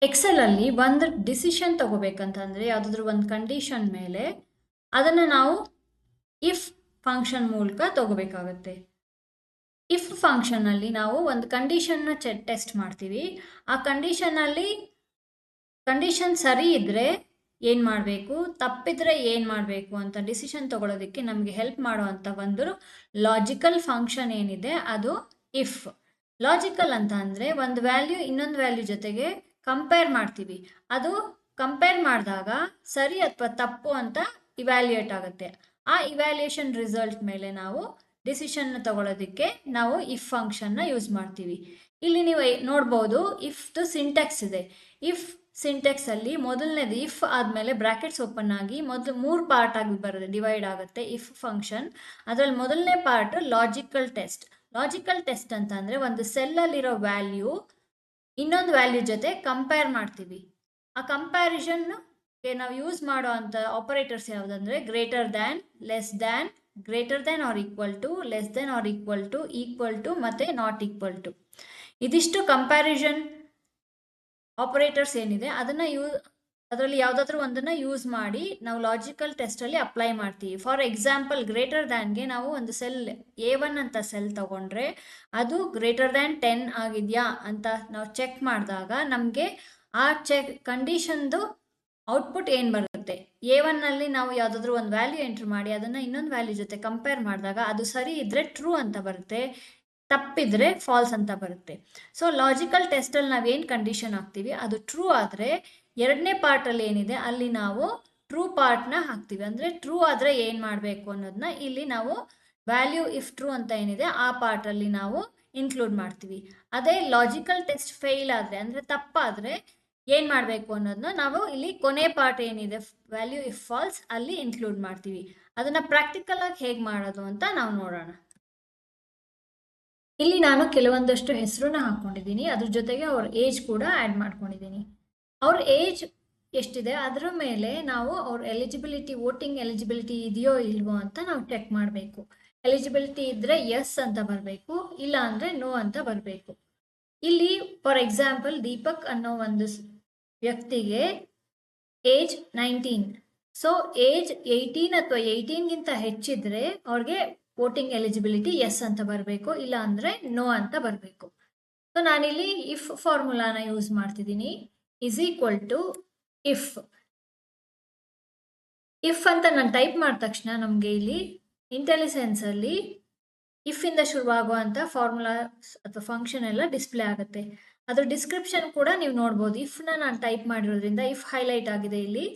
Excel ಅಲ್ಲಿ ಒಂದು decision ತಗೋಬೇಕಂತಂದ್ರೆ ಯಾವುದಾದ್ರೂ ಒಂದು ಕಂಡೀಷನ್ ಮೇಲೆ ಅದನ್ನು ನಾವು ಇಫ್ ಫಂಕ್ಷನ್ ಮೂಲಕ ತಗೋಬೇಕಾಗತ್ತೆ. ಇಫ್ ಫಂಕ್ಷನ್ ಅಲ್ಲಿ ನಾವು ಒಂದು ಕಂಡೀಷನ್ನ ಟೆಸ್ಟ್ ಮಾಡ್ತೀವಿ. ಆ ಕಂಡೀಷನ್ ಸರಿ ಇದ್ರೆ ಏನು ಮಾಡಬೇಕು, ತಪ್ಪಿದ್ರೆ ಏನು ಮಾಡಬೇಕು ಅಂತ ಡಿಸಿಷನ್ ತಗೊಳ್ಳೋದಕ್ಕೆ ನಮಗೆ ಹೆಲ್ಪ್ ಮಾಡುವಂಥ ಒಂದು ಲಾಜಿಕಲ್ ಫಂಕ್ಷನ್ ಏನಿದೆ ಅದು ಇಫ್. ಲಾಜಿಕಲ್ ಅಂತ ಅಂದರೆ ಒಂದು ವ್ಯಾಲ್ಯೂ ಇನ್ನೊಂದು ವ್ಯಾಲ್ಯೂ ಜೊತೆಗೆ ಕಂಪೇರ್ ಮಾಡ್ತೀವಿ. ಅದು ಕಂಪೇರ್ ಮಾಡಿದಾಗ ಸರಿ ಅಥವಾ ತಪ್ಪು ಅಂತ ಇವ್ಯಾಲ್ಯೂಯೇಟ್ ಆಗುತ್ತೆ. ಆ ಇವ್ಯಾಲ್ಯೂಯೇಷನ್ ರಿಸಲ್ಟ್ ಮೇಲೆ ನಾವು ಡಿಸಿಷನ್ ತಗೊಳ್ಳೋದಕ್ಕೆ ನಾವು ಇಫ್ ಫಂಕ್ಷನ್ನ ಯೂಸ್ ಮಾಡ್ತೀವಿ. ಇಲ್ಲಿ ನೀವು ನೋಡ್ಬೋದು ಇಫ್ದು ಸಿಂಟ್ಯಾಕ್ಸ್ ಇದೆ. ಇಫ್ ಸಿಂಟ್ಯಾಕ್ಸ್ ಅಲ್ಲಿ ಮೊದಲನೇದು ಇಫ್ ಆದಮೇಲೆ ಬ್ರಾಕೆಟ್ಸ್ ಓಪನ್ ಆಗಿ ಮೊದಲು 3 ಪಾರ್ಟ್ ಆಗಿ ಬರುತ್ತೆ, ಡಿವೈಡ್ ಆಗುತ್ತೆ ಇಫ್ ಫಂಕ್ಷನ್. ಅದರಲ್ಲಿ ಮೊದಲನೇ part logical test. Logical test ಅಂತ ಅಂದರೆ ಒಂದು ಸೆಲ್ಲಲ್ಲಿರೋ ವ್ಯಾಲ್ಯೂ ಇನ್ನೊಂದು ವ್ಯಾಲ್ಯೂ ಜೊತೆ ಕಂಪೇರ್ ಮಾಡ್ತೀವಿ. ಆ ಕಂಪ್ಯಾರಿಸನ್ಗೆ ನಾವು ಯೂಸ್ ಮಾಡೋ ಅಂಥ ಆಪರೇಟರ್ಸ್ ಯಾವುದಂದ್ರೆ greater than, less than, greater than or equal to, less than or equal to ಮತ್ತು ನಾಟ್ ಈಕ್ವಲ್ ಟು. ಇದಿಷ್ಟು ಕಂಪ್ಯಾರಿಸನ್ ಆಪರೇಟರ್ಸ್ ಏನಿದೆ ಅದರಲ್ಲಿ ಯಾವುದಾದ್ರೂ ಒಂದನ್ನು ಯೂಸ್ ಮಾಡಿ ನಾವು ಲಾಜಿಕಲ್ ಟೆಸ್ಟಲ್ಲಿ ಅಪ್ಲೈ ಮಾಡ್ತೀವಿ. ಫಾರ್ ಎಕ್ಸಾಂಪಲ್ ಗ್ರೇಟರ್ ದ್ಯಾನ್ಗೆ ನಾವು ಒಂದು ಸೆಲ್ A1 ಅಂತ ಸೆಲ್ ತಗೊಂಡ್ರೆ ಅದು ಗ್ರೇಟರ್ ದ್ಯಾನ್ 10 ಆಗಿದೆಯಾ ಅಂತ ನಾವು ಚೆಕ್ ಮಾಡಿದಾಗ ನಮಗೆ ಆ ಕಂಡೀಷನ್ದು ಔಟ್ಪುಟ್ ಏನು ಬರುತ್ತೆ, A1ನಲ್ಲಿ ನಾವು ಯಾವುದಾದ್ರೂ ಒಂದು ವ್ಯಾಲ್ಯೂ ಎಂಟ್ರ್ ಮಾಡಿ ಅದನ್ನು ಇನ್ನೊಂದು ವ್ಯಾಲ್ಯೂ ಜೊತೆ ಕಂಪೇರ್ ಮಾಡಿದಾಗ ಅದು ಸರಿ ಇದ್ದರೆ ಟ್ರೂ ಅಂತ ಬರುತ್ತೆ, ತಪ್ಪಿದ್ರೆ ಫಾಲ್ಸ್ ಅಂತ ಬರುತ್ತೆ. ಸೊ ಲಾಜಿಕಲ್ ಟೆಸ್ಟಲ್ಲಿ ನಾವೇನು ಕಂಡೀಷನ್ ಹಾಕ್ತೀವಿ ಅದು ಟ್ರೂ ಆದರೆ ಎರಡನೇ ಪಾರ್ಟಲ್ಲಿ ಏನಿದೆ ಅಲ್ಲಿ ನಾವು ಟ್ರೂ ಪಾರ್ಟ್ನ ಹಾಕ್ತೀವಿ. ಅಂದರೆ ಟ್ರೂ ಆದರೆ ಏನು ಮಾಡಬೇಕು ಅನ್ನೋದನ್ನ ಇಲ್ಲಿ ನಾವು ವ್ಯಾಲ್ಯೂ ಇಫ್ ಟ್ರೂ ಅಂತ ಏನಿದೆ ಆ ಪಾರ್ಟಲ್ಲಿ ನಾವು ಇನ್ಕ್ಲೂಡ್ ಮಾಡ್ತೀವಿ. ಅದೇ ಲಾಜಿಕಲ್ ಟೆಸ್ಟ್ ಫೇಲ್ ಆದರೆ ಅಂದರೆ ತಪ್ಪಾದರೆ ಏನು ಮಾಡಬೇಕು ಅನ್ನೋದನ್ನ ನಾವು ಇಲ್ಲಿ ಕೊನೆ ಪಾರ್ಟ್ ಏನಿದೆ ವ್ಯಾಲ್ಯೂ ಇಫ್ ಫಾಲ್ಸ್ ಅಲ್ಲಿ ಇನ್ಕ್ಲೂಡ್ ಮಾಡ್ತೀವಿ. ಅದನ್ನು ಪ್ರಾಕ್ಟಿಕಲ್ ಆಗಿ ಹೇಗೆ ಮಾಡೋದು ಅಂತ ನಾವು ನೋಡೋಣ. ಇಲ್ಲಿ ನಾನು ಕೆಲವೊಂದಷ್ಟು ಹೆಸರನ್ನ ಹಾಕ್ಕೊಂಡಿದ್ದೀನಿ, ಅದ್ರ ಜೊತೆಗೆ ಅವ್ರ ಏಜ್ ಕೂಡ ಆ್ಯಡ್ ಮಾಡ್ಕೊಂಡಿದ್ದೀನಿ. ಅವ್ರ ಏಜ್ ಎಷ್ಟಿದೆ ಅದರ ಮೇಲೆ ನಾವು ಅವ್ರ ವೋಟಿಂಗ್ ಎಲಿಜಿಬಿಲಿಟಿ ಇದೆಯೋ ಇಲ್ವೋ ಅಂತ ನಾವು ಚೆಕ್ ಮಾಡಬೇಕು. ಎಲಿಜಿಬಿಲಿಟಿ ಇದ್ದರೆ ಎಸ್ ಅಂತ ಬರಬೇಕು, ಇಲ್ಲ ಅಂದರೆ ನೋ ಅಂತ ಬರಬೇಕು. ಇಲ್ಲಿ ಫಾರ್ ಎಕ್ಸಾಂಪಲ್ ದೀಪಕ್ ಅನ್ನೋ ಒಂದು ವ್ಯಕ್ತಿಗೆ ಏಜ್ 19. ಸೊ ಏಜ್ 18 ಅಥವಾ 18ಗಿಂತ ಹೆಚ್ಚಿದ್ರೆ ಅವ್ರಿಗೆ ವೋಟಿಂಗ್ ಎಲಿಜಿಬಿಲಿಟಿ ಎಸ್ ಅಂತ ಬರಬೇಕು, ಇಲ್ಲ ಅಂದರೆ ನೋ ಅಂತ ಬರಬೇಕು. ಸೊ ನಾನಿಲ್ಲಿ ಇಫ್ ಫಾರ್ಮುಲಾನ ಯೂಸ್ ಮಾಡ್ತಿದ್ದೀನಿ. ಇಸ್ ಈಕ್ವಲ್ ಟು ಇಫ್ ಅಂತ ನಾನು ಟೈಪ್ ಮಾಡಿದ ತಕ್ಷಣ ನಮಗೆ ಇಲ್ಲಿ ಇಂಟೆಲಿಸೆನ್ಸಲ್ಲಿ ಇಫ್ ಇಂದ ಶುರುವಾಗುವಂಥ ಫಾರ್ಮುಲಾ ಅಥವಾ ಫಂಕ್ಷನ್ ಎಲ್ಲ ಡಿಸ್ಪ್ಲೇ ಆಗುತ್ತೆ. ಅದ್ರ ಡಿಸ್ಕ್ರಿಪ್ಷನ್ ಕೂಡ ನೀವು ನೋಡ್ಬೋದು. ಇಫ್ನ ನಾನು ಟೈಪ್ ಮಾಡಿರೋದ್ರಿಂದ ಇಫ್ ಹೈಲೈಟ್ ಆಗಿದೆ ಇಲ್ಲಿ.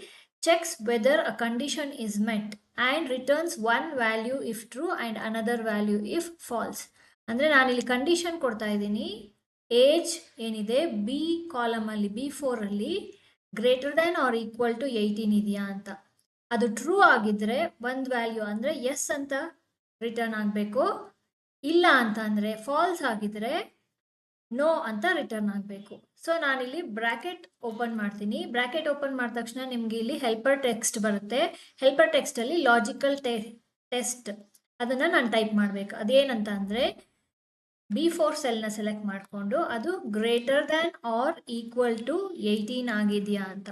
Checks whether a condition is met and returns one value if true and another value if false. ಅಂದರೆ ನಾನಿಲ್ಲಿ ಕಂಡೀಷನ್ ಕೊಡ್ತಾ ಇದ್ದೀನಿ. ಏಜ್ ಏನಿದೆ ಬಿ ಕಾಲಮಲ್ಲಿ B4ಅಲ್ಲಿ greater than or equal to 18 ಇದೆಯಾ ಅಂತ. ಅದು ಟ್ರೂ ಆಗಿದ್ರೆ ಒಂದು ವ್ಯಾಲ್ಯೂ ಅಂದರೆ ಎಸ್ ಅಂತ ರಿಟರ್ನ್ ಆಗಬೇಕು, ಇಲ್ಲ ಅಂತ ಅಂದರೆ ಫಾಲ್ಸ್ ಆಗಿದ್ರೆ ನೋ ಅಂತ ರಿಟರ್ನ್ ಆಗಬೇಕು. ಸೊ ನಾನಿಲ್ಲಿ ಬ್ರ್ಯಾಕೆಟ್ ಓಪನ್ ಮಾಡ್ತೀನಿ. ಬ್ರ್ಯಾಕೆಟ್ ಓಪನ್ ಮಾಡಿದ ತಕ್ಷಣ ನಿಮಗೆ ಇಲ್ಲಿ ಹೆಲ್ಪರ್ ಟೆಕ್ಸ್ಟ್ ಬರುತ್ತೆ. ಹೆಲ್ಪರ್ ಟೆಕ್ಸ್ಟಲ್ಲಿ ಲಾಜಿಕಲ್ ಟೆಸ್ಟ್ ಅದನ್ನು ನಾನು ಟೈಪ್ ಮಾಡಬೇಕು. ಅದೇನಂತ ಅಂದರೆ B4 ಸೆಲ್ನ ಸೆಲೆಕ್ಟ್ ಮಾಡಿಕೊಂಡು ಅದು greater than or equal to 18 ಆಗಿದೆಯಾ ಅಂತ.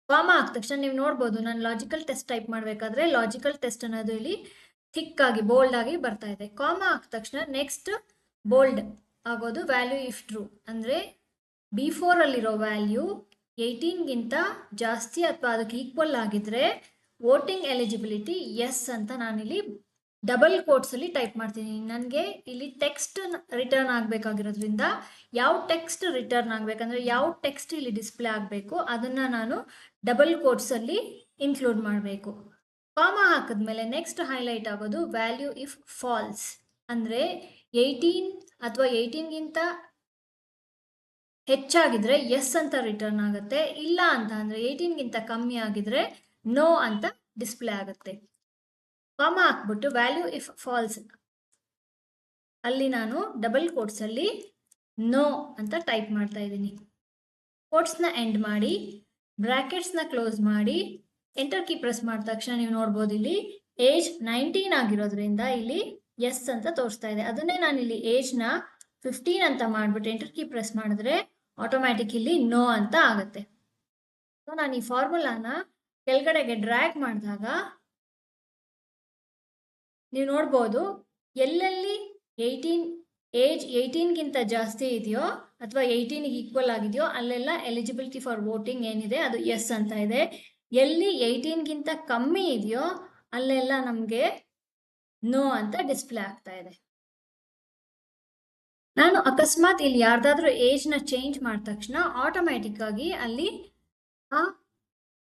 ಕಾಮ ಆದ ತಕ್ಷಣ ನೀವು ನೋಡ್ಬೋದು, ನಾನು ಲಾಜಿಕಲ್ ಟೆಸ್ಟ್ ಟೈಪ್ ಮಾಡಬೇಕಾದ್ರೆ ಲಾಜಿಕಲ್ ಟೆಸ್ಟ್ ಅನ್ನೋದು ಇಲ್ಲಿ ಥಿಕ್ ಆಗಿ ಬೋಲ್ಡ್ ಆಗಿ ಬರ್ತಾ ಇದೆ. ಕಾಮ ಆದ ತಕ್ಷಣ ನೆಕ್ಸ್ಟ್ ಬೋಲ್ಡ್ ಆಗೋದು ವ್ಯಾಲ್ಯೂ ಇಫ್ ಟ್ರೂ. ಅಂದರೆ B4ಅಲ್ಲಿರೋ ವ್ಯಾಲ್ಯೂ 18ಗಿಂತ ಜಾಸ್ತಿ ಅಥವಾ ಅದಕ್ಕೆ ಈಕ್ವಲ್ ಆಗಿದ್ರೆ ವೋಟಿಂಗ್ ಎಲಿಜಿಬಿಲಿಟಿ ಎಸ್ ಅಂತ ನಾನಿಲ್ಲಿ ಡಬಲ್ ಕೋಟ್ಸಲ್ಲಿ ಟೈಪ್ ಮಾಡ್ತೀನಿ. ನನಗೆ ಇಲ್ಲಿ ಟೆಕ್ಸ್ಟ್ ರಿಟರ್ನ್ ಆಗಬೇಕಾಗಿರೋದ್ರಿಂದ ಯಾವ ಟೆಕ್ಸ್ಟ್ ರಿಟರ್ನ್ ಆಗಬೇಕಂದ್ರೆ ಯಾವ ಟೆಕ್ಸ್ಟ್ ಇಲ್ಲಿ ಡಿಸ್ಪ್ಲೇ ಆಗಬೇಕು ಅದನ್ನು ನಾನು ಡಬಲ್ ಕೋಟ್ಸಲ್ಲಿ ಇನ್ಕ್ಲೂಡ್ ಮಾಡಬೇಕು. ಕಾಮ ಹಾಕಿದ್ಮೇಲೆ ನೆಕ್ಸ್ಟ್ ಹೈಲೈಟ್ ಆಗೋದು ವ್ಯಾಲ್ಯೂ ಇಫ್ ಫಾಲ್ಸ್. ಅಂದರೆ 18 ಅಥವಾ 18ಗಿಂತ ಹೆಚ್ಚಾಗಿದ್ರೆ ಎಸ್ ಅಂತ ರಿಟರ್ನ್ ಆಗುತ್ತೆ, ಇಲ್ಲ ಅಂತ ಅಂದರೆ 18ಗಿಂತ ಕಮ್ಮಿ ಆಗಿದ್ರೆ ನೋ ಅಂತ ಡಿಸ್ಪ್ಲೇ ಆಗುತ್ತೆ. ಕಾಮ ಹಾಕ್ಬಿಟ್ಟು ವ್ಯಾಲ್ಯೂ ಇಫ್ ಫಾಲ್ಸ್ ಅಲ್ಲಿ ನಾನು ಡಬಲ್ ಕೋಟ್ಸಲ್ಲಿ ನೋ ಅಂತ ಟೈಪ್ ಮಾಡ್ತಾ ಇದ್ದೀನಿ. ಕೋಟ್ಸ್ನ ಎಂಡ್ ಮಾಡಿ ಬ್ರ್ಯಾಕೆಟ್ಸ್ನ ಕ್ಲೋಸ್ ಮಾಡಿ ಎಂಟರ್ ಕೀ ಪ್ರೆಸ್ ಮಾಡಿದ ತಕ್ಷಣ ನೀವು ನೋಡ್ಬೋದು ಇಲ್ಲಿ ಏಜ್ 19 ಆಗಿರೋದ್ರಿಂದ ಇಲ್ಲಿ ಎಸ್ ಅಂತ ತೋರಿಸ್ತಾ ಇದೆ. ಅದನ್ನೇ ನಾನು ಇಲ್ಲಿ ಏಜ್ನ 15 ಅಂತ ಮಾಡಿಬಿಟ್ಟು ಎಂಟರ್ ಕೀ ಪ್ರೆಸ್ ಮಾಡಿದ್ರೆ ಆಟೋಮ್ಯಾಟಿಕ್ ಇಲ್ಲಿ ನೋ ಅಂತ ಆಗುತ್ತೆ. ಸೊ ನಾನು ಈ ಫಾರ್ಮುಲಾನ ಕೆಳಗಡೆಗೆ ಡ್ರ್ಯಾಗ್ ಮಾಡಿದಾಗ ನೀವು ನೋಡ್ಬೋದು, ಎಲ್ಲೆಲ್ಲಿ ಏಜ್ 18ಗಿಂತ ಜಾಸ್ತಿ ಇದೆಯೋ ಅಥವಾ 18ಗೆ ಈಕ್ವಲ್ ಆಗಿದೆಯೋ ಅಲ್ಲೆಲ್ಲ ಎಲಿಜಿಬಿಲಿಟಿ ಫಾರ್ ವೋಟಿಂಗ್ ಏನಿದೆ ಅದು ಎಸ್ ಅಂತ ಇದೆ. ಎಲ್ಲಿ 18ಗಿಂತ ಕಮ್ಮಿ ಇದೆಯೋ ಅಲ್ಲೆಲ್ಲ ನಮಗೆ ನೋ ಅಂತ ಡಿಸ್ಪ್ಲೇ ಆಗ್ತಾ ಇದೆ. ನಾನು ಅಕಸ್ಮಾತ್ ಇಲ್ಲಿ ಯಾರ್ದಾದ್ರೂ ಏಜ್ನ ಚೇಂಜ್ ಮಾಡಿದ ತಕ್ಷಣ ಆಟೋಮ್ಯಾಟಿಕ್ ಆಗಿ ಅಲ್ಲಿ ಆ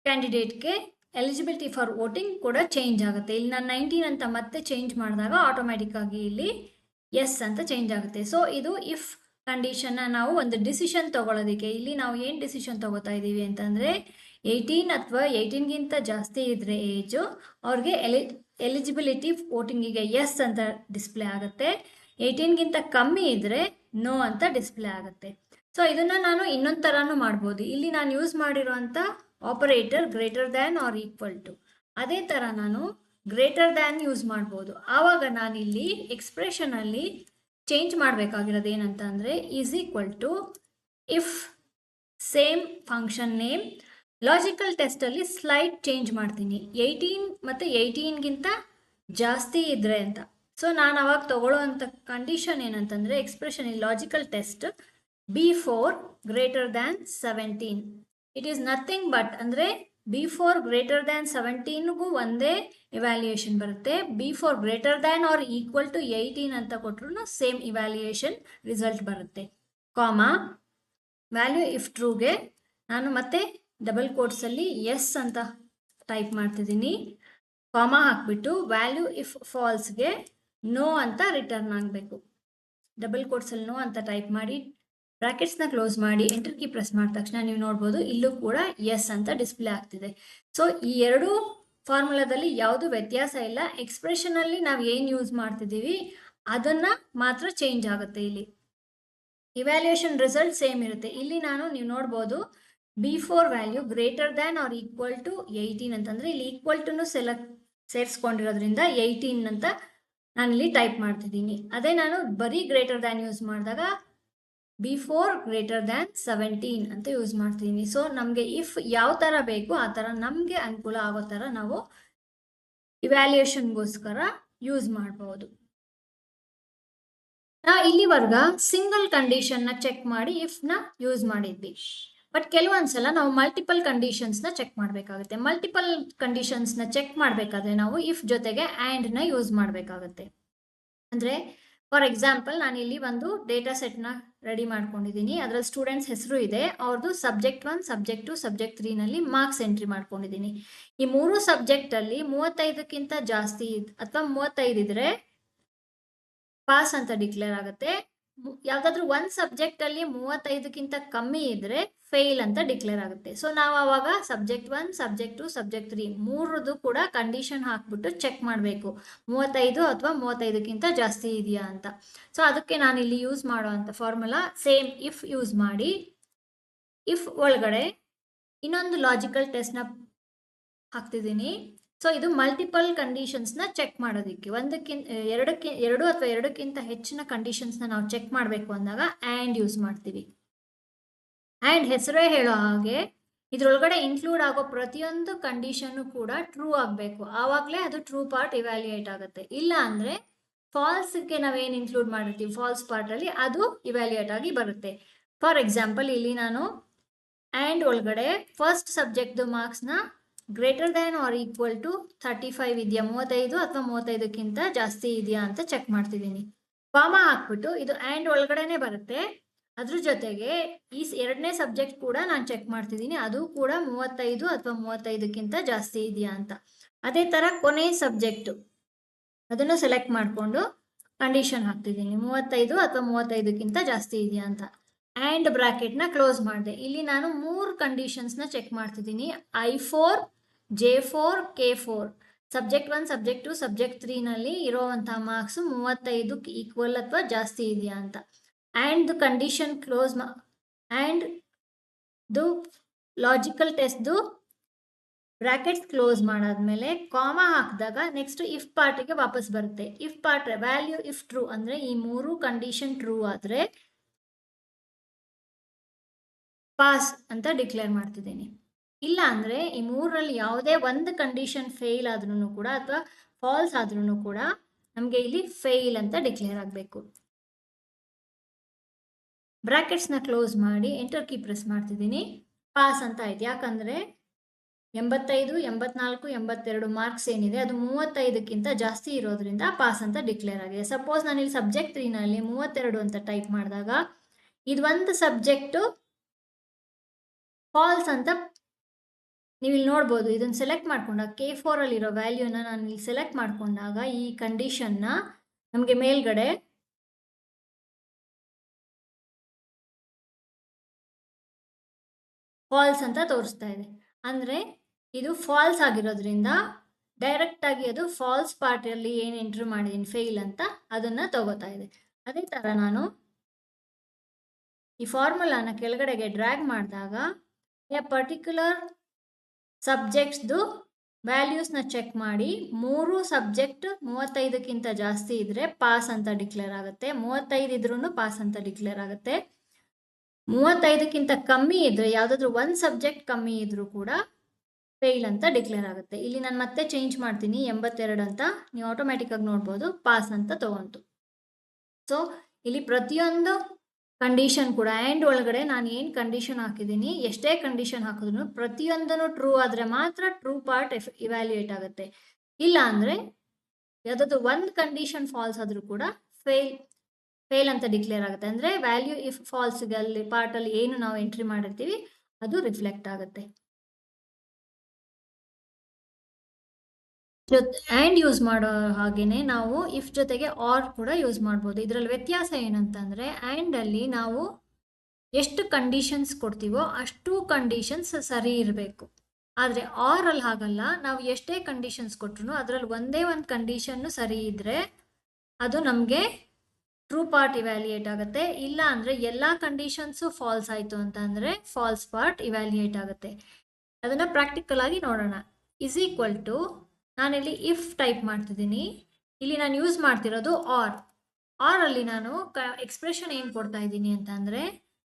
ಕ್ಯಾಂಡಿಡೇಟ್ಗೆ ಎಲಿಜಿಬಿಲಿಟಿ ಫಾರ್ ವೋಟಿಂಗ್ ಕೂಡ ಚೇಂಜ್ ಆಗುತ್ತೆ. ಇಲ್ಲಿ ನಾನು 19 ಅಂತ ಮತ್ತೆ ಚೇಂಜ್ ಮಾಡಿದಾಗ ಆಟೋಮ್ಯಾಟಿಕ್ ಆಗಿ ಇಲ್ಲಿ ಎಸ್ ಅಂತ ಚೇಂಜ್ ಆಗುತ್ತೆ. ಸೊ ಇದು ಇಫ್ ಕಂಡೀಷನ್ನ ನಾವು ಒಂದು ಡಿಸಿಷನ್ ತಗೊಳ್ಳೋದಕ್ಕೆ, ಇಲ್ಲಿ ನಾವು ಏನು ಡಿಸಿಷನ್ ತಗೋತಾ ಇದ್ದೀವಿ ಅಂತಂದರೆ 18 ಅಥವಾ 18ಗಿಂತ ಜಾಸ್ತಿ ಇದ್ರೆ ಏಜು ಅವ್ರಿಗೆ ಎಲಿಜಿಬಿಲಿಟಿ ವೋಟಿಂಗಿಗೆ ಎಸ್ ಅಂತ ಡಿಸ್ಪ್ಲೇ ಆಗುತ್ತೆ. 18ಗಿಂತ ಕಮ್ಮಿ ಇದ್ರೆ ನೋ ಅಂತ ಡಿಸ್ಪ್ಲೇ ಆಗುತ್ತೆ. ಸೊ ಇದನ್ನ ನಾನು ಇನ್ನೊಂದು ಥರನೂ ಮಾಡ್ಬೋದು. ಇಲ್ಲಿ ನಾನು ಯೂಸ್ ಮಾಡಿರುವಂಥ operator greater than or equal to, ಅದೇ ಥರ ನಾನು ಗ್ರೇಟರ್ ದ್ಯಾನ್ ಯೂಸ್ ಮಾಡ್ಬೋದು. ಆವಾಗ ನಾನಿಲ್ಲಿ ಎಕ್ಸ್ಪ್ರೆಷನಲ್ಲಿ ಚೇಂಜ್ ಮಾಡಬೇಕಾಗಿರೋದು ಏನಂತ ಅಂದರೆ is equal to if same function name. Logical ಟೆಸ್ಟಲ್ಲಿ ಸ್ಲೈಡ್ ಚೇಂಜ್ ಮಾಡ್ತೀನಿ, 18 ಮತ್ತು 18ಗಿಂತ ಜಾಸ್ತಿ ಇದ್ರೆ ಅಂತ. ಸೊ ನಾನು ಅವಾಗ ತಗೊಳ್ಳೋವಂಥ ಕಂಡೀಷನ್ ಏನಂತಂದರೆ expression in logical test B4 greater than 17. It is nothing but ಅಂದರೆ B4 ಗ್ರೇಟರ್ ದ್ಯಾನ್ 17ಗೂ ಒಂದೇ ಇವ್ಯಾಲ್ಯೂಯೇಷನ್ ಬರುತ್ತೆ. B4 greater than or equal to 18 ಅಂತ ಕೊಟ್ಟರು ಸೇಮ್ ಇವ್ಯಾಲ್ಯೂಯೇಷನ್ ರಿಸಲ್ಟ್ ಬರುತ್ತೆ. ಕಾಮಾ ವ್ಯಾಲ್ಯೂ ಇಫ್ ಟ್ರೂಗೆ ನಾನು ಮತ್ತೆ ಡಬಲ್ ಕೋಟ್ಸಲ್ಲಿ ಎಸ್ ಅಂತ ಟೈಪ್ ಮಾಡ್ತಿದ್ದೀನಿ. ಕಾಮಾ ಹಾಕ್ಬಿಟ್ಟು ವ್ಯಾಲ್ಯೂ ಇಫ್ ಫಾಲ್ಸ್ಗೆ ನೋ ಅಂತ ರಿಟರ್ನ್ ಆಗಬೇಕು. ಡಬಲ್ ಕೋಟ್ಸಲ್ಲಿ ನೋ ಅಂತ ಟೈಪ್ ಮಾಡಿ ಬ್ರಾಕೆಟ್ಸ್ನ ಕ್ಲೋಸ್ ಮಾಡಿ ಎಂಟರ್ ಕೀ ಪ್ರೆಸ್ ಮಾಡಿದ ತಕ್ಷಣ ನೀವು ನೋಡ್ಬೋದು ಇಲ್ಲೂ ಕೂಡ ಎಸ್ ಅಂತ ಡಿಸ್ಪ್ಲೇ ಆಗ್ತಿದೆ. ಸೊ ಈ ಎರಡು ಫಾರ್ಮುಲಾದಲ್ಲಿ ಯಾವುದು ವ್ಯತ್ಯಾಸ ಇಲ್ಲ. ಎಕ್ಸ್ಪ್ರೆಷನಲ್ಲಿ ನಾವು ಏನು ಯೂಸ್ ಮಾಡ್ತಿದ್ದೀವಿ ಅದನ್ನು ಮಾತ್ರ ಚೇಂಜ್ ಆಗುತ್ತೆ. ಇಲ್ಲಿ ಇವ್ಯಾಲ್ಯೂಯೇಷನ್ ರಿಸಲ್ಟ್ ಸೇಮ್ ಇರುತ್ತೆ. ಇಲ್ಲಿ ನೀವು ನೋಡ್ಬೋದು B4 value greater than or equal to 18 ಅಂತಂದರೆ ಇಲ್ಲಿ ಈಕ್ವಲ್ ಟುನು ಸೇರಿಸ್ಕೊಂಡಿರೋದ್ರಿಂದ 18 ಅಂತ ನಾನಿಲ್ಲಿ ಟೈಪ್ ಮಾಡ್ತಿದ್ದೀನಿ. ಅದೇ ನಾನು ಬರೀ ಗ್ರೇಟರ್ ದ್ಯಾನ್ ಯೂಸ್ ಮಾಡಿದಾಗ B4 ಗ್ರೇಟರ್ ದ್ಯಾನ್ 17 ಅಂತ ಯೂಸ್ ಮಾಡ್ತೀನಿ. ಸೊ ನಮಗೆ ಇಫ್ ಯಾವ ಥರ ಬೇಕು ಆ ಥರ ನಮಗೆ ಅನುಕೂಲ ಆಗೋ ಥರ ನಾವು ಇವ್ಯಾಲ್ಯೂಯೇಷನ್ಗೋಸ್ಕರ ಯೂಸ್ ಮಾಡ್ಬೋದು. ನಾವು ಇಲ್ಲಿವರೆಗ ಸಿಂಗಲ್ ಕಂಡೀಷನ್ನ ಚೆಕ್ ಮಾಡಿ ಇಫ್ನ ಯೂಸ್ ಮಾಡಿದ್ವಿ. ಬಟ್ ಕೆಲವೊಂದ್ಸಲ ನಾವು ಮಲ್ಟಿಪಲ್ ಕಂಡೀಷನ್ಸ್ನ ಚೆಕ್ ಮಾಡಬೇಕಾಗುತ್ತೆ. ಮಲ್ಟಿಪಲ್ ಕಂಡೀಷನ್ಸ್ನ ಚೆಕ್ ಮಾಡಬೇಕಾದ್ರೆ ನಾವು ಇಫ್ ಜೊತೆಗೆ ಆ್ಯಂಡ್ನ ಯೂಸ್ ಮಾಡಬೇಕಾಗುತ್ತೆ. ಅಂದರೆ ಫಾರ್ ಎಕ್ಸಾಂಪಲ್ ನಾನಿಲ್ಲಿ ಒಂದು ಡೇಟಾ ಸೆಟ್ನ ರೆಡಿ ಮಾಡ್ಕೊಂಡಿದ್ದೀನಿ. ಅದರಲ್ಲಿ ಸ್ಟೂಡೆಂಟ್ಸ್ ಹೆಸರು ಇದೆ, ಅವ್ರದ್ದು ಸಬ್ಜೆಕ್ಟ್ 1, ಸಬ್ಜೆಕ್ಟ್ 2, ಸಬ್ಜೆಕ್ಟ್ 3ನಲ್ಲಿ ಮಾರ್ಕ್ಸ್ ಎಂಟ್ರಿ ಮಾಡ್ಕೊಂಡಿದ್ದೀನಿ. ಈ 3 ಸಬ್ಜೆಕ್ಟಲ್ಲಿ 35ಕ್ಕಿಂತ ಜಾಸ್ತಿ ಅಥವಾ 35 ಇದ್ರೆ ಪಾಸ್ ಅಂತ ಡಿಕ್ಲೇರ್ ಆಗುತ್ತೆ. ಯಾವುದಾದ್ರೂ ಒಂದು ಸಬ್ಜೆಕ್ಟಲ್ಲಿ 35ಕ್ಕಿಂತ ಕಮ್ಮಿ ಇದ್ರೆ ಫೇಲ್ ಅಂತ ಡಿಕ್ಲೇರ್ ಆಗುತ್ತೆ. ಸೊ ನಾವು ಆವಾಗ ಸಬ್ಜೆಕ್ಟ್ 1, ಸಬ್ಜೆಕ್ಟ್ 2, ಸಬ್ಜೆಕ್ಟ್ 3 ಮೂರದ್ದು ಕೂಡ ಕಂಡೀಷನ್ ಹಾಕ್ಬಿಟ್ಟು ಚೆಕ್ ಮಾಡಬೇಕು 35 ಅಥವಾ 35ಕ್ಕಿಂತ ಜಾಸ್ತಿ ಇದೆಯಾ ಅಂತ. ಸೊ ಅದಕ್ಕೆ ನಾನು ಇಲ್ಲಿ ಯೂಸ್ ಮಾಡುವಂಥ ಫಾರ್ಮುಲಾ ಸೇಮ್ ಇಫ್ ಯೂಸ್ ಮಾಡಿ ಇಫ್ ಒಳಗಡೆ ಇನ್ನೊಂದು ಲಾಜಿಕಲ್ ಟೆಸ್ಟ್ನ ಹಾಕ್ತಿದ್ದೀನಿ. ಸೊ ಇದು ಮಲ್ಟಿಪಲ್ ಕಂಡೀಷನ್ಸ್ನ ಚೆಕ್ ಮಾಡೋದಕ್ಕೆ, ಎರಡು ಅಥವಾ ಎರಡಕ್ಕಿಂತ ಹೆಚ್ಚಿನ ಕಂಡೀಷನ್ಸ್ನ ನಾವು ಚೆಕ್ ಮಾಡಬೇಕು ಅಂದಾಗ ಆ್ಯಂಡ್ ಯೂಸ್ ಮಾಡ್ತೀವಿ. ಆ್ಯಂಡ್ ಹೆಸರೇ ಹೇಳೋ ಹಾಗೆ ಇದರೊಳಗಡೆ ಇನ್ಕ್ಲೂಡ್ ಆಗೋ ಪ್ರತಿಯೊಂದು ಕಂಡೀಷನ್ನು ಕೂಡ ಟ್ರೂ ಆಗಬೇಕು, ಆವಾಗಲೇ ಅದು ಟ್ರೂ ಪಾರ್ಟ್ ಇವ್ಯಾಲ್ಯೂಯೇಟ್ ಆಗುತ್ತೆ. ಇಲ್ಲ ಅಂದರೆ ಫಾಲ್ಸ್ಗೆ ನಾವೇನು ಇನ್ಕ್ಲೂಡ್ ಮಾಡಿರ್ತೀವಿ ಫಾಲ್ಸ್ ಪಾರ್ಟಲ್ಲಿ ಅದು ಇವ್ಯಾಲ್ಯೂಯೇಟ್ ಆಗಿ ಬರುತ್ತೆ. ಫಾರ್ ಎಕ್ಸಾಂಪಲ್ ಇಲ್ಲಿ ನಾನು ಆ್ಯಂಡ್ ಒಳಗಡೆ ಫಸ್ಟ್ ಸಬ್ಜೆಕ್ಟ್ದು ಮಾರ್ಕ್ಸ್ನ greater than or equal to 35 ಇದೆಯಾ, 35 ಅಥವಾ 35ಕ್ಕಿಂತ ಜಾಸ್ತಿ ಇದೆಯಾ ಅಂತ ಚೆಕ್ ಮಾಡ್ತಿದ್ದೀನಿ. ಕಾಮಾ ಹಾಕ್ಬಿಟ್ಟು ಇದು ಆ್ಯಂಡ್ ಒಳಗಡೆನೆ ಬರುತ್ತೆ. ಅದ್ರ ಜೊತೆಗೆ ಈ ಎರಡನೇ ಸಬ್ಜೆಕ್ಟ್ ಕೂಡ ನಾನು ಚೆಕ್ ಮಾಡ್ತಿದ್ದೀನಿ, ಅದು ಕೂಡ 35 ಅಥವಾ 35ಕ್ಕಿಂತ ಜಾಸ್ತಿ ಇದೆಯಾ ಅಂತ. ಅದೇ ಥರ ಕೊನೆ ಸಬ್ಜೆಕ್ಟು ಅದನ್ನು ಸೆಲೆಕ್ಟ್ ಮಾಡಿಕೊಂಡು ಕಂಡೀಷನ್ ಹಾಕ್ತಿದ್ದೀನಿ 35 ಅಥವಾ 35ಕ್ಕಿಂತ ಜಾಸ್ತಿ ಇದೆಯಾ ಅಂತ. ಆ್ಯಂಡ್ ಬ್ರಾಕೆಟ್ನ ಕ್ಲೋಸ್ ಮಾಡಿದೆ. ಇಲ್ಲಿ ನಾನು 3 ಕಂಡೀಷನ್ಸ್ನ ಚೆಕ್ ಮಾಡ್ತಿದ್ದೀನಿ, I4, J4, K4. Subject 1, subject 2, subject 3ನಲ್ಲಿ ಇರೋವಂಥ ಮಾರ್ಕ್ಸು 35ಕ್ಕೆ ಈಕ್ವಲ್ ಅಥವಾ ಜಾಸ್ತಿ ಇದೆಯಾ ಅಂತ. And condition close and logical ಟೆಸ್ಟ್ದು ಬ್ರಾಕೆಟ್ಸ್ ಕ್ಲೋಸ್ ಮಾಡಾದ್ಮೇಲೆ ಕಾಮಾ ಹಾಕಿದಾಗ ನೆಕ್ಸ್ಟ್ ಇಫ್ ಪಾರ್ಟಿಗೆ ವಾಪಸ್ ಬರುತ್ತೆ. If part value if true ಅಂದರೆ ಈ 3 ಕಂಡೀಷನ್ ಟ್ರೂ ಆದರೆ ಪಾಸ್ ಅಂತ ಡಿಕ್ಲೇರ್ ಮಾಡ್ತಿದ್ದೀನಿ. ಇಲ್ಲ ಅಂದರೆ ಈ ಮೂರರಲ್ಲಿ ಯಾವುದೇ ಒಂದು ಕಂಡೀಷನ್ ಫೇಲ್ ಆದ್ರೂ ಕೂಡ ಅಥವಾ ಫಾಲ್ಸ್ ಆದ್ರೂ ಕೂಡ ನಮಗೆ ಇಲ್ಲಿ ಫೇಲ್ ಅಂತ ಡಿಕ್ಲೇರ್ ಆಗಬೇಕು. ಬ್ರಾಕೆಟ್ಸ್ನ ಕ್ಲೋಸ್ ಮಾಡಿ ಎಂಟರ್ ಕೀ ಪ್ರೆಸ್ ಮಾಡ್ತಿದ್ದೀನಿ. ಪಾಸ್ ಅಂತ ಆಯ್ತು. ಯಾಕಂದರೆ 85, 84, 82 ಮಾರ್ಕ್ಸ್ ಏನಿದೆ ಅದು 35ಕ್ಕಿಂತ ಜಾಸ್ತಿ ಇರೋದ್ರಿಂದ ಪಾಸ್ ಅಂತ ಡಿಕ್ಲೇರ್ ಆಗಿದೆ. ಸಪೋಸ್ ನಾನು ಇಲ್ಲಿ ಸಬ್ಜೆಕ್ಟ್ 3ನಲ್ಲಿ 32 ಅಂತ ಟೈಪ್ ಮಾಡಿದಾಗ ಇದು ಒಂದು ಸಬ್ಜೆಕ್ಟು ಫಾಲ್ಸ್ ಅಂತ ನೀವು ಇಲ್ಲಿ ನೋಡ್ಬೋದು. ಇದನ್ನು ಸೆಲೆಕ್ಟ್ ಮಾಡ್ಕೊಂಡಾಗ K4 ಅಲ್ಲಿರೋ ವ್ಯಾಲ್ಯೂನ ನಾನು ಇಲ್ಲಿ ಸೆಲೆಕ್ಟ್ ಮಾಡ್ಕೊಂಡಾಗ ಈ ಕಂಡೀಷನ್ನ ನಮಗೆ ಮೇಲ್ಗಡೆ ಫಾಲ್ಸ್ ಅಂತ ತೋರಿಸ್ತಾ ಇದೆ. ಅಂದರೆ ಇದು ಫಾಲ್ಸ್ ಆಗಿರೋದ್ರಿಂದ ಡೈರೆಕ್ಟಾಗಿ ಅದು ಫಾಲ್ಸ್ ಪಾರ್ಟಲ್ಲಿ ಏನು ಎಂಟ್ರಿ ಮಾಡಿದ್ದೀನಿ ಫೇಲ್ ಅಂತ ಅದನ್ನು ತಗೋತಾ ಇದೆ. ಅದೇ ಥರ ನಾನು ಈ ಫಾರ್ಮುಲಾನ ಕೆಳಗಡೆಗೆ ಡ್ರ್ಯಾಗ್ ಮಾಡಿದಾಗ ಎ ಪರ್ಟಿಕ್ಯುಲರ್ ಸಬ್ಜೆಕ್ಟ್ಸ್ದು ವ್ಯಾಲ್ಯೂಸ್ನ ಚೆಕ್ ಮಾಡಿ 3 ಸಬ್ಜೆಕ್ಟ್ 35ಕ್ಕಿಂತ ಜಾಸ್ತಿ ಇದ್ದರೆ ಪಾಸ್ ಅಂತ ಡಿಕ್ಲೇರ್ ಆಗುತ್ತೆ. 35 ಇದ್ರೂ ಪಾಸ್ ಅಂತ ಡಿಕ್ಲೇರ್ ಆಗುತ್ತೆ. 35ಕ್ಕಿಂತ ಕಮ್ಮಿ ಇದ್ದರೆ ಯಾವುದಾದ್ರೂ ಒಂದು ಸಬ್ಜೆಕ್ಟ್ ಕಮ್ಮಿ ಇದ್ರೂ ಕೂಡ ಫೇಲ್ ಅಂತ ಡಿಕ್ಲೇರ್ ಆಗುತ್ತೆ. ಇಲ್ಲಿ ನಾನು ಮತ್ತೆ ಚೇಂಜ್ ಮಾಡ್ತೀನಿ 82 ಅಂತ, ನೀವು ಆಟೋಮ್ಯಾಟಿಕ್ಕಾಗಿ ನೋಡ್ಬೋದು ಪಾಸ್ ಅಂತ ತಗೊಂತು. ಸೊ ಇಲ್ಲಿ ಪ್ರತಿಯೊಂದು ಕಂಡೀಷನ್ ಕೂಡ ಆ್ಯಂಡ್ ಒಳಗಡೆ ನಾನು ಏನು ಕಂಡೀಷನ್ ಹಾಕಿದ್ದೀನಿ, ಎಷ್ಟೇ ಕಂಡೀಷನ್ ಹಾಕಿದ್ರು ಪ್ರತಿಯೊಂದನ್ನು ಟ್ರೂ ಆದರೆ ಮಾತ್ರ ಟ್ರೂ ಪಾರ್ಟ್ ಇವ್ಯಾಲ್ಯೂಯೇಟ್ ಆಗುತ್ತೆ. ಇಲ್ಲ ಅಂದರೆ ಯಾವುದಾದ್ರು ಒಂದು ಕಂಡೀಷನ್ ಫಾಲ್ಸ್ ಆದರೂ ಕೂಡ ಫೇಲ್ ಅಂತ ಡಿಕ್ಲೇರ್ ಆಗುತ್ತೆ. ಅಂದರೆ ವ್ಯಾಲ್ಯೂ ಇಫ್ ಫಾಲ್ಸ್ಗಲ್ಲಿ ಪಾರ್ಟಲ್ಲಿ ಏನು ನಾವು ಎಂಟ್ರಿ ಮಾಡಿರ್ತೀವಿ ಅದು ರಿಫ್ಲೆಕ್ಟ್ ಆಗುತ್ತೆ. ಆ್ಯಂಡ್ ಯೂಸ್ ಮಾಡೋ ಹಾಗೆಯೇ ನಾವು ಇಫ್ ಜೊತೆಗೆ ಆರ್ ಕೂಡ ಯೂಸ್ ಮಾಡ್ಬೋದು. ಇದರಲ್ಲಿ ವ್ಯತ್ಯಾಸ ಏನಂತಂದರೆ ಆ್ಯಂಡಲ್ಲಿ ನಾವು ಎಷ್ಟು ಕಂಡೀಷನ್ಸ್ ಕೊಡ್ತೀವೋ ಅಷ್ಟು ಕಂಡೀಷನ್ಸ್ ಸರಿ ಇರಬೇಕು. ಆದರೆ ಆರಲ್ಲಿ ಹಾಗಲ್ಲ, ನಾವು ಎಷ್ಟೇ ಕಂಡೀಷನ್ಸ್ ಕೊಟ್ಟರು ಅದರಲ್ಲಿ ಒಂದೇ ಒಂದು ಕಂಡೀಷನ್ನು ಸರಿ ಇದ್ದರೆ ಅದು ನಮಗೆ ಟ್ರೂ ಪಾರ್ಟ್ ಇವ್ಯಾಲ್ಯೂಯೇಟ್ ಆಗುತ್ತೆ. ಇಲ್ಲ ಅಂದರೆ ಎಲ್ಲ ಕಂಡೀಷನ್ಸು ಫಾಲ್ಸ್ ಆಯಿತು ಅಂತ ಅಂದರೆ ಫಾಲ್ಸ್ ಪಾರ್ಟ್ ಇವ್ಯಾಲ್ಯೂಯೇಟ್ ಆಗುತ್ತೆ. ಅದನ್ನು ಪ್ರಾಕ್ಟಿಕಲ್ ಆಗಿ ನೋಡೋಣ. ಇಸ್ ಈಕ್ವಲ್ ಟು ನಾನಿಲ್ಲಿ ಇಫ್ ಟೈಪ್ ಮಾಡ್ತಿದ್ದೀನಿ. ಇಲ್ಲಿ ನಾನು ಯೂಸ್ ಮಾಡ್ತಿರೋದು ಆರಲ್ಲಿ ನಾನು ಎಕ್ಸ್ಪ್ರೆಷನ್ ಏನು ಕೊಡ್ತಾ ಇದ್ದೀನಿ ಅಂತ ಅಂದರೆ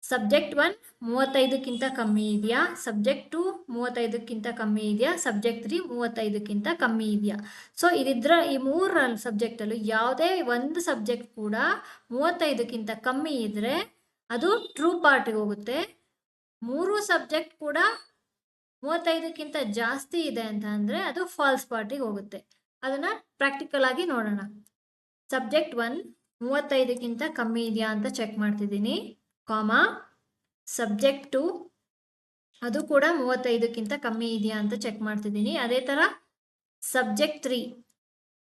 ಸಬ್ಜೆಕ್ಟ್ 1 35ಕ್ಕಿಂತ ಕಮ್ಮಿ ಇದೆಯಾ, ಸಬ್ಜೆಕ್ಟ್ 2 35ಕ್ಕಿಂತ ಕಮ್ಮಿ ಇದೆಯಾ, ಸಬ್ಜೆಕ್ಟ್ 3 35ಕ್ಕಿಂತ ಕಮ್ಮಿ ಇದೆಯಾ. ಸೊ ಇದಿದ್ರೆ ಈ 3 ಸಬ್ಜೆಕ್ಟಲ್ಲೂ ಯಾವುದೇ ಒಂದು ಸಬ್ಜೆಕ್ಟ್ ಕೂಡ 35ಕ್ಕಿಂತ ಕಮ್ಮಿ ಇದ್ದರೆ ಅದು ಟ್ರೂ ಪಾರ್ಟಿಗೆ ಹೋಗುತ್ತೆ. 3 ಸಬ್ಜೆಕ್ಟ್ ಕೂಡ 35ಕ್ಕಿಂತ ಜಾಸ್ತಿ ಇದೆ ಅಂತ ಅಂದರೆ ಅದು ಫಾಲ್ಸ್ ಪಾರ್ಟಿಗೆ ಹೋಗುತ್ತೆ. ಅದನ್ನು ಪ್ರಾಕ್ಟಿಕಲ್ ಆಗಿ ನೋಡೋಣ. ಸಬ್ಜೆಕ್ಟ್ 1 35ಕ್ಕಿಂತ ಕಮ್ಮಿ ಇದೆಯಾ ಅಂತ ಚೆಕ್ ಮಾಡ್ತಿದ್ದೀನಿ, ಕಾಮಾ ಸಬ್ಜೆಕ್ಟ್ 2 ಅದು ಕೂಡ 35ಕ್ಕಿಂತ ಕಮ್ಮಿ ಇದೆಯಾ ಅಂತ ಚೆಕ್ ಮಾಡ್ತಿದ್ದೀನಿ. ಅದೇ ಥರ ಸಬ್ಜೆಕ್ಟ್ 3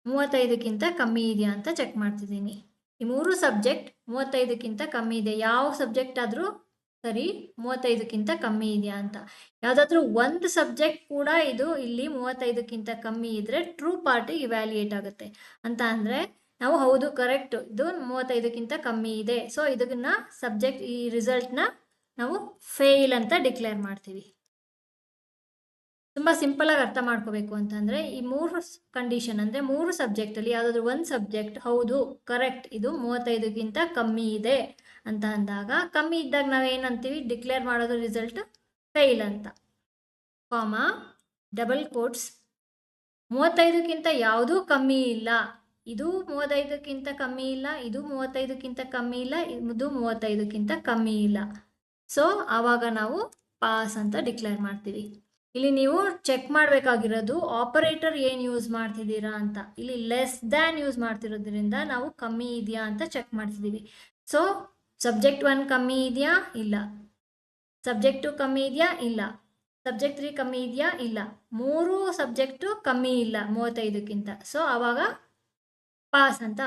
35ಕ್ಕಿಂತ ಕಮ್ಮಿ ಇದೆಯಾ ಅಂತ ಚೆಕ್ ಮಾಡ್ತಿದ್ದೀನಿ. ಈ 3 ಸಬ್ಜೆಕ್ಟ್ 35ಕ್ಕಿಂತ ಕಮ್ಮಿ ಇದೆ. ಯಾವ ಸಬ್ಜೆಕ್ಟ್ ಆದರೂ ಸರಿ 35ಕ್ಕಿಂತ ಕಮ್ಮಿ ಇದೆಯಾ ಅಂತ. ಯಾವುದಾದ್ರೂ ಒಂದು ಸಬ್ಜೆಕ್ಟ್ ಕೂಡ ಇದು ಇಲ್ಲಿ 35ಕ್ಕಿಂತ ಕಮ್ಮಿ ಇದ್ದರೆ ಟ್ರೂ ಪಾರ್ಟಿಗೆ ಇವ್ಯಾಲ್ಯೂಯೇಟ್ ಆಗುತ್ತೆ ಅಂತ ಅಂದರೆ ನಾವು ಹೌದು ಕರೆಕ್ಟ್ ಇದು 35ಕ್ಕಿಂತ ಕಮ್ಮಿ ಇದೆ. ಸೊ ಇದನ್ನು ಸಬ್ಜೆಕ್ಟ್ ಈ ರಿಸಲ್ಟ್ನ ನಾವು ಫೇಲ್ ಅಂತ ಡಿಕ್ಲೇರ್ ಮಾಡ್ತೀವಿ. ತುಂಬ ಸಿಂಪಲಾಗಿ ಅರ್ಥ ಮಾಡ್ಕೋಬೇಕು ಅಂತಂದರೆ ಈ 3 ಕಂಡೀಷನ್ ಅಂದರೆ 3 ಸಬ್ಜೆಕ್ಟಲ್ಲಿ ಯಾವುದಾದ್ರೂ ಒಂದು ಸಬ್ಜೆಕ್ಟ್ ಹೌದು ಕರೆಕ್ಟ್ ಇದು 35ಕ್ಕಿಂತ ಕಮ್ಮಿ ಇದೆ ಅಂತ ಅಂದಾಗ, ಕಮ್ಮಿ ಇದ್ದಾಗ ನಾವೇನಂತೀವಿ ಡಿಕ್ಲೇರ್ ಮಾಡೋದು ರಿಸಲ್ಟ್ ಫೇಲ್ ಅಂತ. ಕಾಮಾ ಡಬಲ್ ಕೋಟ್ಸ್ 35ಕ್ಕಿಂತ ಯಾವುದೂ ಕಮ್ಮಿ ಇಲ್ಲ, ಇದು 35ಕ್ಕಿಂತ ಕಮ್ಮಿ ಇಲ್ಲ, ಇದು 35ಕ್ಕಿಂತ ಕಮ್ಮಿ ಇಲ್ಲ, ಇದು 35ಕ್ಕಿಂತ ಕಮ್ಮಿ ಇಲ್ಲ. ಸೊ ಆವಾಗ ನಾವು ಪಾಸ್ ಅಂತ ಡಿಕ್ಲೇರ್ ಮಾಡ್ತೀವಿ. ಇಲ್ಲಿ ನೀವು ಚೆಕ್ ಮಾಡಬೇಕಾಗಿರೋದು ಆಪರೇಟರ್ ಏನು ಯೂಸ್ ಮಾಡ್ತಿದ್ದೀರಾ ಅಂತ. ಇಲ್ಲಿ ಲೆಸ್ ದ್ಯಾನ್ ಯೂಸ್ ಮಾಡ್ತಿರೋದ್ರಿಂದ ನಾವು ಕಮ್ಮಿ ಇದೆಯಾ ಅಂತ ಚೆಕ್ ಮಾಡ್ತಿದ್ದೀವಿ. ಸೊ ಸಬ್ಜೆಕ್ಟ್ 1 ಕಮ್ಮಿ ಇದೆಯಾ, ಇಲ್ಲ. ಸಬ್ಜೆಕ್ಟ್ 2 ಕಮ್ಮಿ ಇದೆಯಾ, ಇಲ್ಲ. ಸಬ್ಜೆಕ್ಟ್ 3 ಕಮ್ಮಿ ಇದೆಯಾ, ಇಲ್ಲ. 3 ಸಬ್ಜೆಕ್ಟು ಕಮ್ಮಿ ಇಲ್ಲ 35ಕ್ಕಿಂತ. ಸೊ ಆವಾಗ ಪಾಸ್ ಅಂತ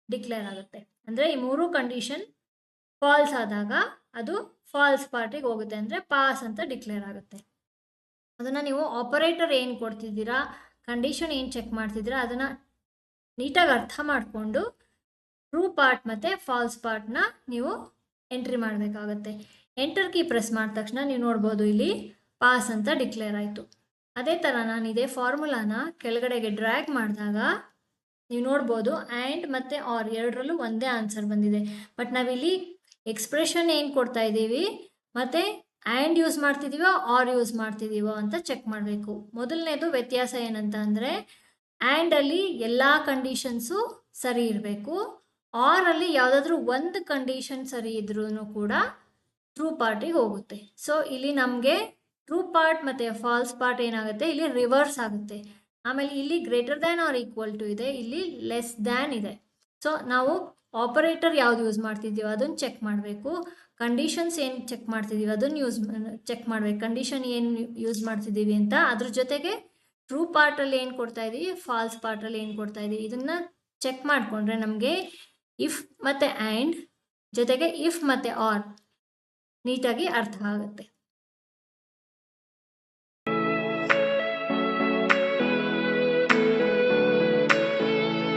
ಡಿಕ್ಲೇರ್ ಆಗುತ್ತೆ. ಅಂದರೆ ಈ 3 ಕಂಡೀಷನ್ ಫಾಲ್ಸ್ ಆದಾಗ ಅದು ಫಾಲ್ಸ್ ಪಾರ್ಟಿಗೆ ಹೋಗುತ್ತೆ, ಅಂದರೆ ಪಾಸ್ ಅಂತ ಡಿಕ್ಲೇರ್ ಆಗುತ್ತೆ. ಅದನ್ನು ನೀವು ಆಪರೇಟರ್ ಏನು ಕೊಡ್ತಿದ್ದೀರಾ, ಕಂಡೀಷನ್ ಏನು ಚೆಕ್ ಮಾಡ್ತಿದ್ದೀರಾ ಅದನ್ನು ನೀಟಾಗಿ ಅರ್ಥ ಮಾಡಿಕೊಂಡು ಟ್ರೂ ಪಾರ್ಟ್ ಮತ್ತು ಫಾಲ್ಸ್ ಪಾರ್ಟ್ನ ನೀವು ಎಂಟ್ರಿ ಮಾಡಬೇಕಾಗತ್ತೆ. ಎಂಟರ್ ಕೀ ಪ್ರೆಸ್ ಮಾಡಿದ ತಕ್ಷಣ ನೀವು ನೋಡ್ಬೋದು ಇಲ್ಲಿ ಪಾಸ್ ಅಂತ ಡಿಕ್ಲೇರ್ ಆಯಿತು. ಅದೇ ಥರ ನಾನು ಇದೇ ಫಾರ್ಮುಲಾನ ಕೆಳಗಡೆಗೆ ಡ್ರ್ಯಾಗ್ ಮಾಡಿದಾಗ ನೀವು ನೋಡ್ಬೋದು ಆ್ಯಂಡ್ ಮತ್ತು ಆರ್ ಎರಡರಲ್ಲೂ ಒಂದೇ ಆನ್ಸರ್ ಬಂದಿದೆ. ಬಟ್ ನಾವಿಲ್ಲಿ ಎಕ್ಸ್ಪ್ರೆಷನ್ ಏನು ಕೊಡ್ತಾ ಇದ್ದೀವಿ ಮತ್ತು ಆ್ಯಂಡ್ ಯೂಸ್ ಮಾಡ್ತಿದ್ದೀವೋ ಆರ್ ಯೂಸ್ ಮಾಡ್ತಿದ್ದೀವೋ ಅಂತ ಚೆಕ್ ಮಾಡಬೇಕು. ಮೊದಲನೇದು ವ್ಯತ್ಯಾಸ ಏನಂತ ಅಂದರೆ ಆ್ಯಂಡಲ್ಲಿ ಎಲ್ಲ ಕಂಡೀಷನ್ಸು ಸರಿ ಇರಬೇಕು. ಆರಲ್ಲಿ ಯಾವುದಾದ್ರೂ ಒಂದು ಕಂಡೀಷನ್ ಸರಿ ಇದ್ರೂ ಕೂಡ ಟ್ರೂ ಪಾರ್ಟಿಗೆ ಹೋಗುತ್ತೆ. ಸೊ ಇಲ್ಲಿ ನಮಗೆ ಟ್ರೂ ಪಾರ್ಟ್ ಮತ್ತು ಫಾಲ್ಸ್ ಪಾರ್ಟ್ ಏನಾಗುತ್ತೆ, ಇಲ್ಲಿ ರಿವರ್ಸ್ ಆಗುತ್ತೆ. ಆಮೇಲೆ ಇಲ್ಲಿ greater than or equal to ಇದೆ, ಇಲ್ಲಿ ಲೆಸ್ ದ್ಯಾನ್ ಇದೆ. ಸೊ ನಾವು ಆಪರೇಟರ್ ಯಾವ್ದು ಯೂಸ್ ಮಾಡ್ತಿದ್ದೀವೋ ಅದನ್ನು ಚೆಕ್ ಮಾಡಬೇಕು. ಕಂಡೀಷನ್ಸ್ ಏನು ಚೆಕ್ ಮಾಡ್ತಿದ್ದೀವಿ ಅದನ್ನು ಚೆಕ್ ಮಾಡಬೇಕು. ಕಂಡೀಷನ್ ಏನು ಯೂಸ್ ಮಾಡ್ತಿದ್ದೀವಿ ಅಂತ, ಅದ್ರ ಜೊತೆಗೆ ಟ್ರೂ ಪಾರ್ಟಲ್ಲಿ ಏನು ಕೊಡ್ತಾ ಇದ್ದೀವಿ, ಫಾಲ್ಸ್ ಪಾರ್ಟಲ್ಲಿ ಏನು ಕೊಡ್ತಾ ಇದ್ದೀವಿ, ಇದನ್ನು ಚೆಕ್ ಮಾಡಿಕೊಂಡ್ರೆ ನಮಗೆ ಇಫ್ ಮತ್ತು ಆ್ಯಂಡ್ ಜೊತೆಗೆ ಇಫ್ ಮತ್ತು ಆರ್ ನೀಟಾಗಿ ಅರ್ಥ ಆಗುತ್ತೆ.